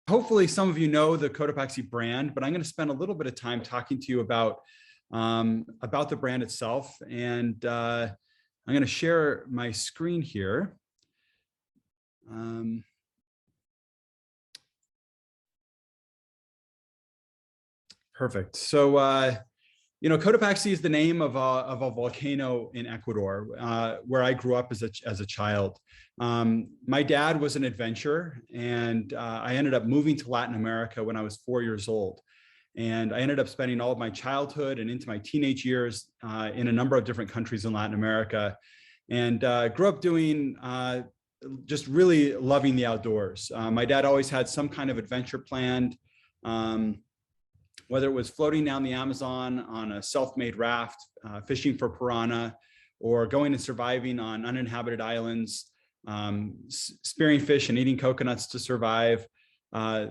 hopefully some of you know the Cotopaxi brand, but I'm going to spend a little bit of time talking to you about the brand itself. And I'm going to share my screen here. Perfect. So, Cotopaxi is the name of a volcano in Ecuador, where I grew up as a child. My dad was an adventurer, and I ended up moving to Latin America when I was 4 years old. And I ended up spending all of my childhood and into my teenage years in a number of different countries in Latin America, and grew up doing just really loving the outdoors. My dad always had some kind of adventure planned. Whether it was floating down the Amazon on a self-made raft, fishing for piranha, or going and surviving on uninhabited islands, spearing fish and eating coconuts to survive.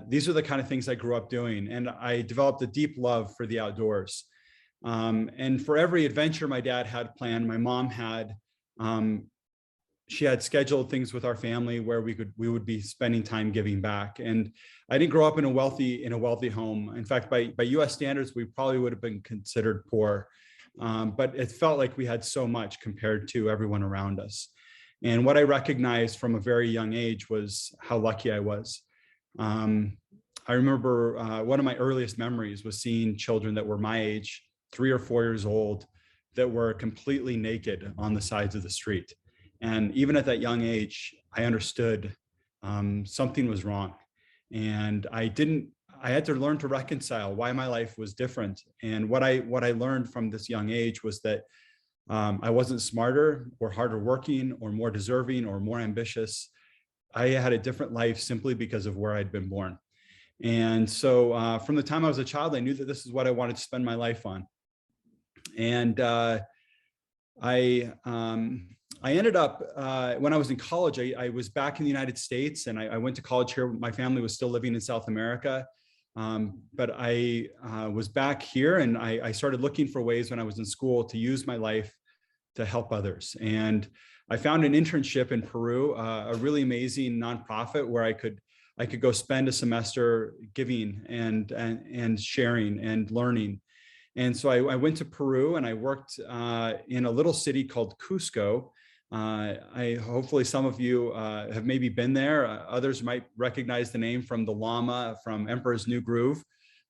These are the kind of things I grew up doing, and I developed a deep love for the outdoors. And for every adventure my dad had planned, my mom had, she had scheduled things with our family where we would be spending time giving back. And I didn't grow up in a wealthy home. In fact, by US standards, we probably would have been considered poor. But it felt like we had so much compared to everyone around us. And what I recognized from a very young age was how lucky I was. I remember one of my earliest memories was seeing children that were my age, 3 or 4 years old, that were completely naked on the sides of the street. And even at that young age, I understood something was wrong. And I had to learn to reconcile why my life was different. And what I learned from this young age was that I wasn't smarter or harder working or more deserving or more ambitious. I had a different life simply because of where I'd been born. And so from the time I was a child, I knew that this is what I wanted to spend my life on. And I ended up, when I was in college, I was back in the United States, and I went to college here. My family was still living in South America. But I was back here, and I started looking for ways when I was in school to use my life to help others. And I found an internship in Peru, a really amazing nonprofit where I could go spend a semester giving and sharing and learning. And so I went to Peru, and I worked in a little city called Cusco. Hopefully some of you have maybe been there. Others might recognize the name from the llama from Emperor's New Groove.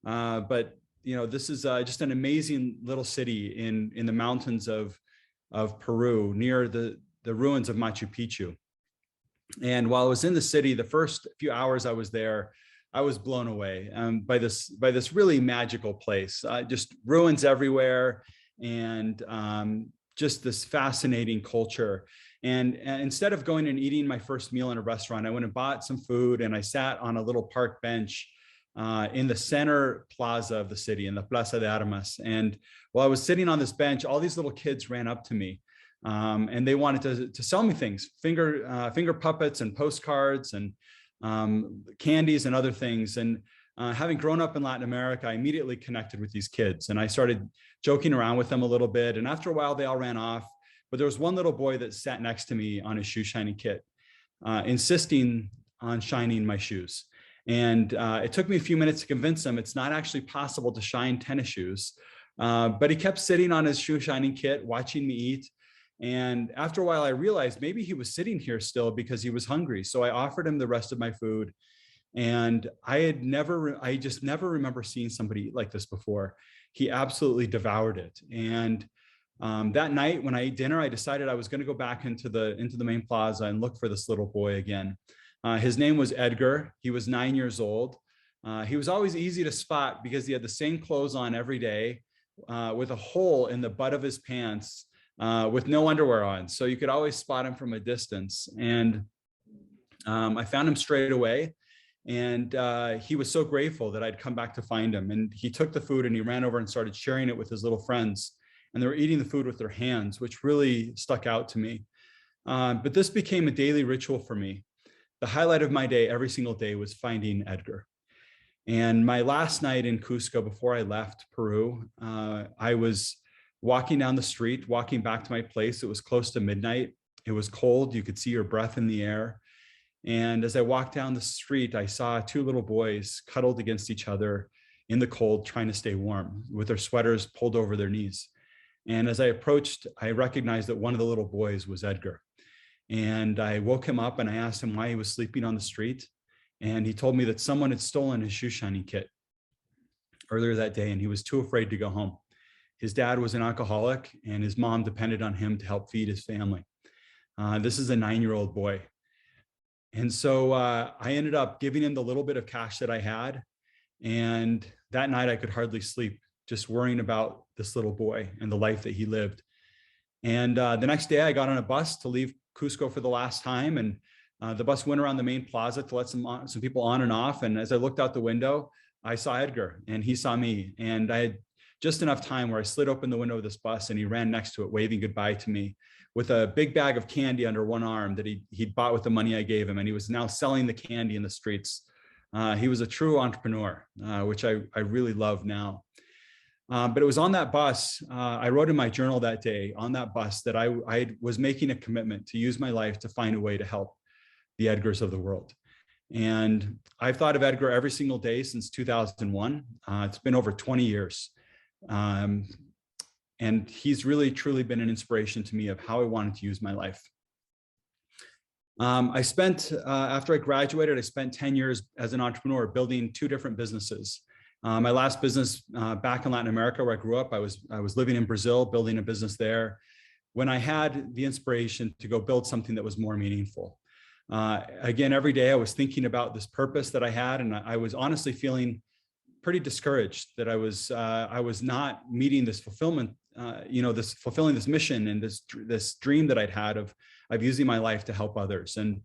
But this is just an amazing little city in the mountains of Peru, near the ruins of Machu Picchu. And while I was in the city, the first few hours I was there, I was blown away by this really magical place. Just ruins everywhere, and just this fascinating culture. And instead of going and eating my first meal in a restaurant, I went and bought some food, and I sat on a little park bench in the center plaza of the city, in the Plaza de Armas. And while I was sitting on this bench, all these little kids ran up to me, and they wanted to sell me things, finger puppets and postcards and candies and other things. And having grown up in Latin America, I immediately connected with these kids, and I started joking around with them a little bit. And after a while, they all ran off. But there was one little boy that sat next to me on his shoe shining kit, insisting on shining my shoes. And it took me a few minutes to convince him it's not actually possible to shine tennis shoes. But he kept sitting on his shoe shining kit, watching me eat. And after a while, I realized maybe he was sitting here still because he was hungry. So I offered him the rest of my food. And I just never remember seeing somebody eat like this before. He absolutely devoured it. And that night when I ate dinner, I decided I was going to go back into the main plaza and look for this little boy again. His name was Edgar. He was 9 years old. He was always easy to spot because he had the same clothes on every day, with a hole in the butt of his pants, with no underwear on. So you could always spot him from a distance. And I found him straight away. And he was so grateful that I'd come back to find him. And he took the food and he ran over and started sharing it with his little friends. And they were eating the food with their hands, which really stuck out to me. But this became a daily ritual for me. The highlight of my day every single day was finding Edgar. And my last night in Cusco, before I left Peru, I was walking down the street, walking back to my place. It was close to midnight. It was cold. You could see your breath in the air. And as I walked down the street, I saw two little boys cuddled against each other in the cold, trying to stay warm with their sweaters pulled over their knees. And as I approached, I recognized that one of the little boys was Edgar. And I woke him up and I asked him why he was sleeping on the street. And he told me that someone had stolen his shoe shining kit earlier that day, and he was too afraid to go home. His dad was an alcoholic, and his mom depended on him to help feed his family. This is a 9-year-old boy. And so I ended up giving him the little bit of cash that I had. And that night I could hardly sleep, just worrying about this little boy and the life that he lived. And the next day I got on a bus to leave Cusco for the last time. And the bus went around the main plaza to let some people on and off. And as I looked out the window, I saw Edgar and he saw me. And I had just enough time where I slid open the window of this bus and he ran next to it, waving goodbye to me with a big bag of candy under one arm that he'd bought with the money I gave him. And he was now selling the candy in the streets. He was a true entrepreneur, which I really love now. But it was on that bus, I wrote in my journal that day on that bus that I was making a commitment to use my life to find a way to help the Edgars of the world. And I've thought of Edgar every single day since 2001. It's been over 20 years. And he's really, truly been an inspiration to me of how I wanted to use my life. I spent, after I graduated, I spent 10 years as an entrepreneur building 2 different businesses. My last business back in Latin America, where I grew up, I was living in Brazil, building a business there, when I had the inspiration to go build something that was more meaningful. Again, every day I was thinking about this purpose that I had, and I was honestly feeling pretty discouraged that I was not meeting this fulfillment, fulfilling this mission and this dream that I'd had of using my life to help others. And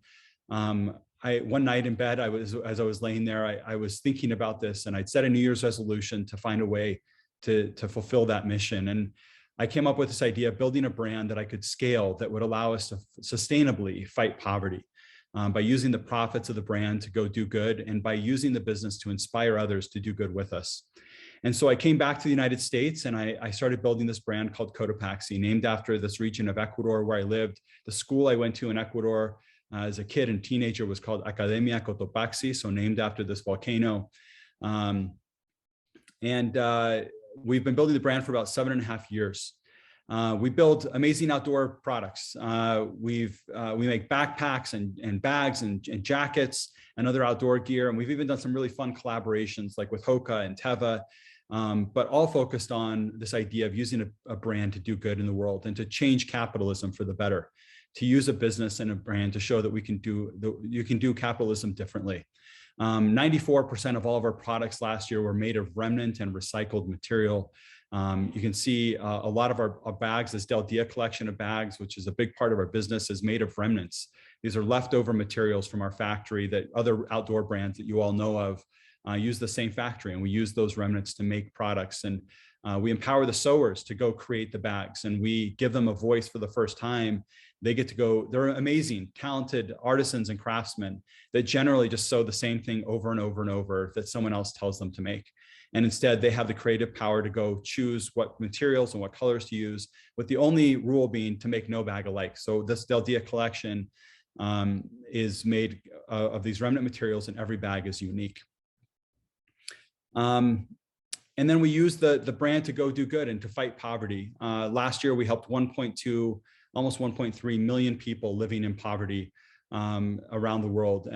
one night in bed, as I was laying there, I was thinking about this, and I'd set a New Year's resolution to find a way to fulfill that mission. And I came up with this idea of building a brand that I could scale that would allow us to sustainably fight poverty. By using the profits of the brand to go do good, and by using the business to inspire others to do good with us. And so I came back to the United States and I started building this brand called Cotopaxi, named after this region of Ecuador where I lived. The school I went to in Ecuador as a kid and teenager was called Academia Cotopaxi, so named after this volcano. We've been building the brand for about 7.5 years. We build amazing outdoor products. We make backpacks and bags and jackets and other outdoor gear. And we've even done some really fun collaborations like with Hoka and Teva, but all focused on this idea of using a brand to do good in the world and to change capitalism for the better, to use a business and a brand to show that you can do capitalism differently. 94% of all of our products last year were made of remnant and recycled material. You can see a lot of our bags, this Del Dia collection of bags, which is a big part of our business, is made of remnants. These are leftover materials from our factory that other outdoor brands that you all know of use the same factory, and we use those remnants to make products. And we empower the sewers to go create the bags, and we give them a voice for the first time. They get to go, they're amazing, talented artisans and craftsmen that generally just sew the same thing over and over and over that someone else tells them to make. And instead, they have the creative power to go choose what materials and what colors to use, with the only rule being to make no bag alike. So this Del Dia collection is made of these remnant materials, and every bag is unique. And then we use the brand to go do good and to fight poverty. Last year, we helped almost 1.3 million people living in poverty around the world.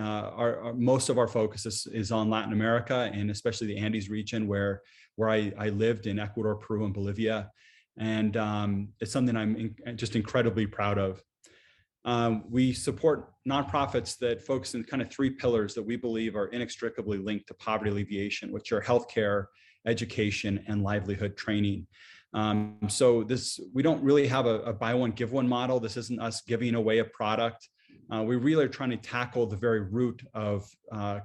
Most of our focus is on Latin America, and especially the Andes region where I lived in Ecuador, Peru, and Bolivia. And it's something I'm just incredibly proud of. We support nonprofits that focus in kind of 3 pillars that we believe are inextricably linked to poverty alleviation, which are healthcare, education, and livelihood training. So we don't really have a buy one, give one model. This isn't us giving away a product. We really are trying to tackle the very root of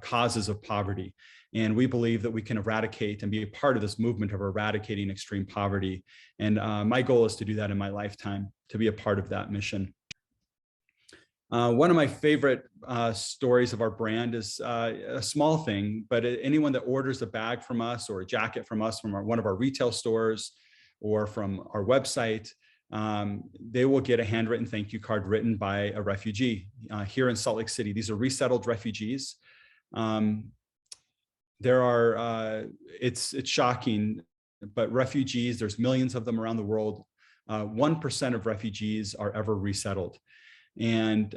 causes of poverty. And we believe that we can eradicate and be a part of this movement of eradicating extreme poverty. And my goal is to do that in my lifetime, to be a part of that mission. One of my favorite stories of our brand is a small thing, but anyone that orders a bag from us or a jacket from us from one of our retail stores or from our website, they will get a handwritten thank you card written by a refugee here in Salt Lake City. These are resettled refugees. It's shocking, but refugees, there's millions of them around the world. 1% of refugees are ever resettled. And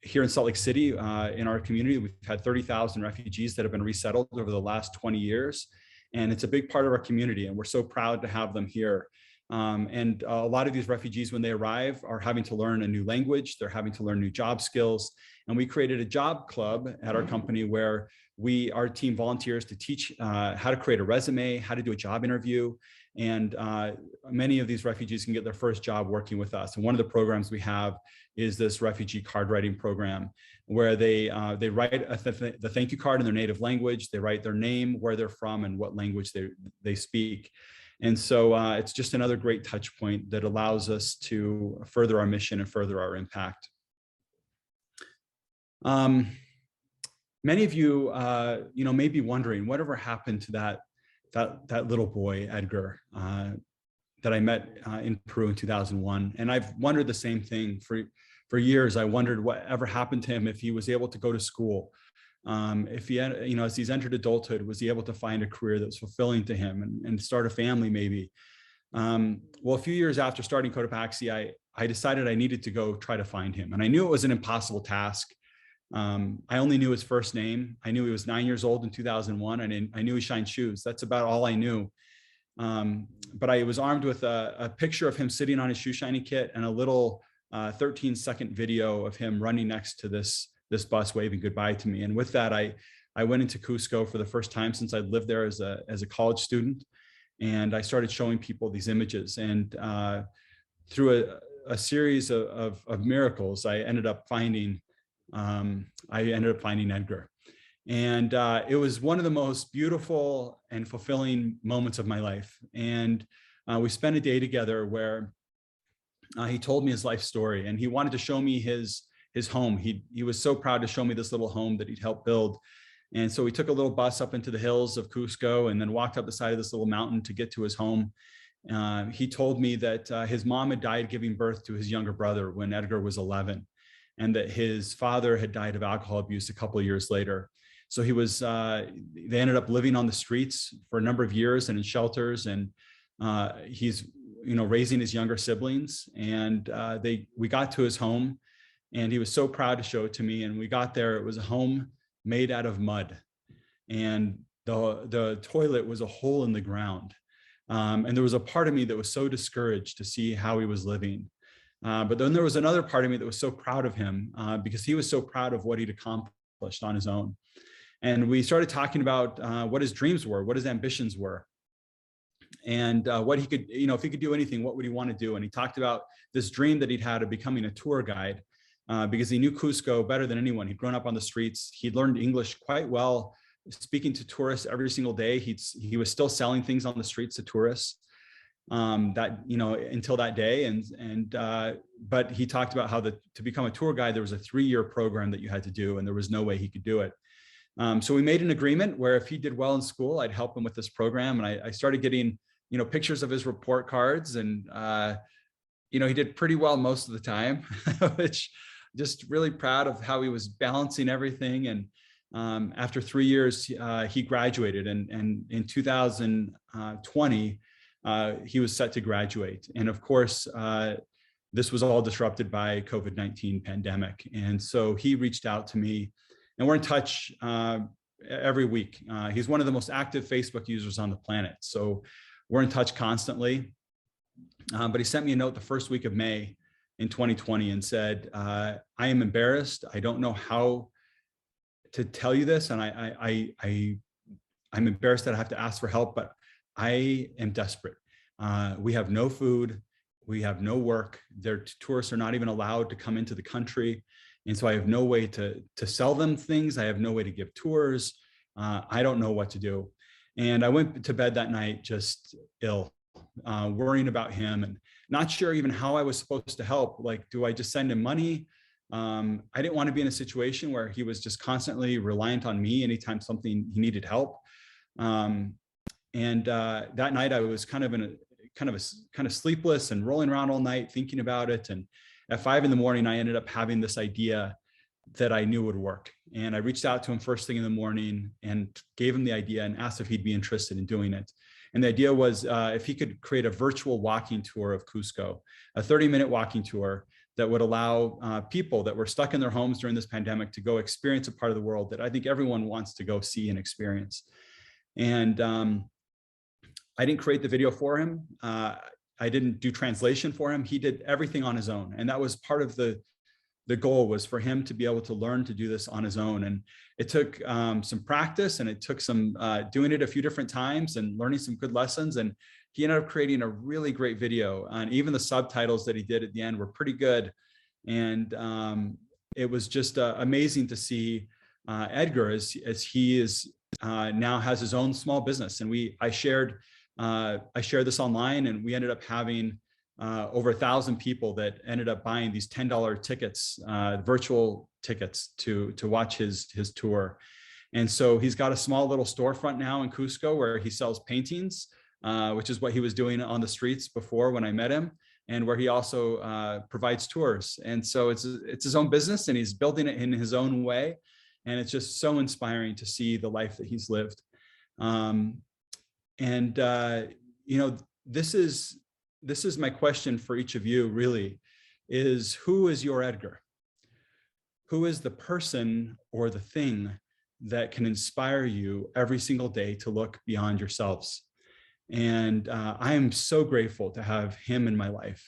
here in Salt Lake City, in our community, we've had 30,000 refugees that have been resettled over the last 20 years. And it's a big part of our community, and we're so proud to have them here. And a lot of these refugees, when they arrive, are having to learn a new language. They're having to learn new job skills. And we created a job club at our company where our team volunteers to teach how to create a resume, how to do a job interview. And many of these refugees can get their first job working with us. And one of the programs we have is this refugee card writing program, where they write the thank you card in their native language. They write their name, where they're from, and what language they speak. And so it's just another great touch point that allows us to further our mission and further our impact. Many of you, may be wondering whatever happened to that little boy, Edgar, that I met in Peru in 2001. And I've wondered the same thing for years. I wondered whatever happened to him, if he was able to go to school, if he had, as he's entered adulthood, was he able to find a career that was fulfilling to him and start a family maybe. Well, a few years after starting Cotopaxi, I decided I needed to go try to find him. And I knew it was an impossible task. I only knew his first name. I knew he was 9 years old in 2001, and I knew he shined shoes. That's about all I knew. But I was armed with a picture of him sitting on his shoe shining kit and a little 13-second video of him running next to this bus waving goodbye to me. And with that, I went into Cusco for the first time since I'd lived there as a college student. And I started showing people these images. And through a series of miracles, I ended up finding Edgar. And it was one of the most beautiful and fulfilling moments of my life. And we spent a day together where he told me his life story, and he wanted to show me his home. He was so proud to show me this little home that he'd helped build. And so we took a little bus up into the hills of Cusco and then walked up the side of this little mountain to get to his home. He told me that his mom had died giving birth to his younger brother when Edgar was 11, and that his father had died of alcohol abuse a couple of years later. So they ended up living on the streets for a number of years and in shelters, and he's raising his younger siblings. And we got to his home, and he was so proud to show it to me. And we got there, it was a home made out of mud, and the toilet was a hole in the ground. And there was a part of me that was so discouraged to see how he was living. But then there was another part of me that was so proud of him because he was so proud of what he'd accomplished on his own. And we started talking about what his dreams were, what his ambitions were, and what he could, if he could do anything, what would he want to do? And he talked about this dream that he'd had of becoming a tour guide because he knew Cusco better than anyone. He'd grown up on the streets. He'd learned English quite well, speaking to tourists every single day. He was still selling things on the streets to tourists until that day. But he talked about how to become a tour guide, there was a 3-year program that you had to do, and there was no way he could do it. So we made an agreement where if he did well in school, I'd help him with this program. And I started getting, pictures of his report cards, and, he did pretty well most of the time, which just really proud of how he was balancing everything. And after 3 years, he graduated, and in 2020, he was set to graduate. And of course, this was all disrupted by COVID-19 pandemic. And so he reached out to me, and we're in touch every week. He's one of the most active Facebook users on the planet. So we're in touch constantly. But he sent me a note the first week of May in 2020 and said, I am embarrassed. I don't know how to tell you this. And I'm embarrassed that I have to ask for help, but I am desperate. We have no food. We have no work. Their tourists are not even allowed to come into the country. And so I have no way to sell them things. I have no way to give tours. I don't know what to do. And I went to bed that night just ill, worrying about him and not sure even how I was supposed to help. Like, do I just send him money? I didn't want to be in a situation where he was just constantly reliant on me anytime he needed help. And that night I was kind of kind of sleepless and rolling around all night thinking about it. And at 5 in the morning, I ended up having this idea that I knew would work. And I reached out to him first thing in the morning and gave him the idea and asked if he'd be interested in doing it. And the idea was if he could create a virtual walking tour of Cusco, a 30-minute walking tour that would allow people that were stuck in their homes during this pandemic to go experience a part of the world that I think everyone wants to go see and experience. And I didn't create the video for him. I didn't do translation for him. He did everything on his own. And that was part of the goal, was for him to be able to learn to do this on his own. And it took some practice, and it took some doing it a few different times and learning some good lessons. And he ended up creating a really great video. And even the subtitles that he did at the end were pretty good. And it was just amazing to see Edgar as he is now has his own small business. And I shared this online, and we ended up having over 1,000 people that ended up buying these $10 tickets, virtual tickets to watch his tour. And so he's got a small little storefront now in Cusco where he sells paintings, which is what he was doing on the streets before when I met him, and where he also provides tours. And so it's his own business, and he's building it in his own way. And it's just so inspiring to see the life that he's lived. This is my question for each of you, really, is who is your Edgar? Who is the person or the thing that can inspire you every single day to look beyond yourselves? And I am so grateful to have him in my life,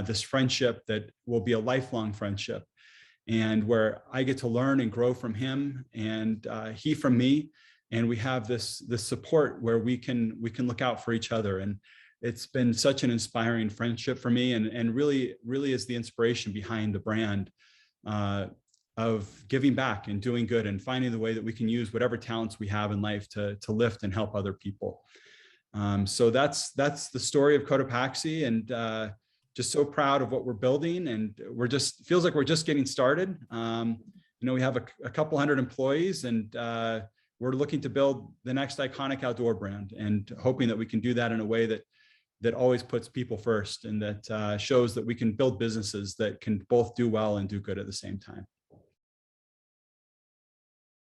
this friendship that will be a lifelong friendship, and where I get to learn and grow from him, and he from me. And we have this support where we can look out for each other. And it's been such an inspiring friendship for me, and really is the inspiration behind the brand of giving back and doing good and finding the way that we can use whatever talents we have in life to lift and help other people. So that's the story of Cotopaxi, and just so proud of what we're building. And feels like we're just getting started. We have a couple hundred employees, and we're looking to build the next iconic outdoor brand, and hoping that we can do that in a way that always puts people first, and that shows that we can build businesses that can both do well and do good at the same time.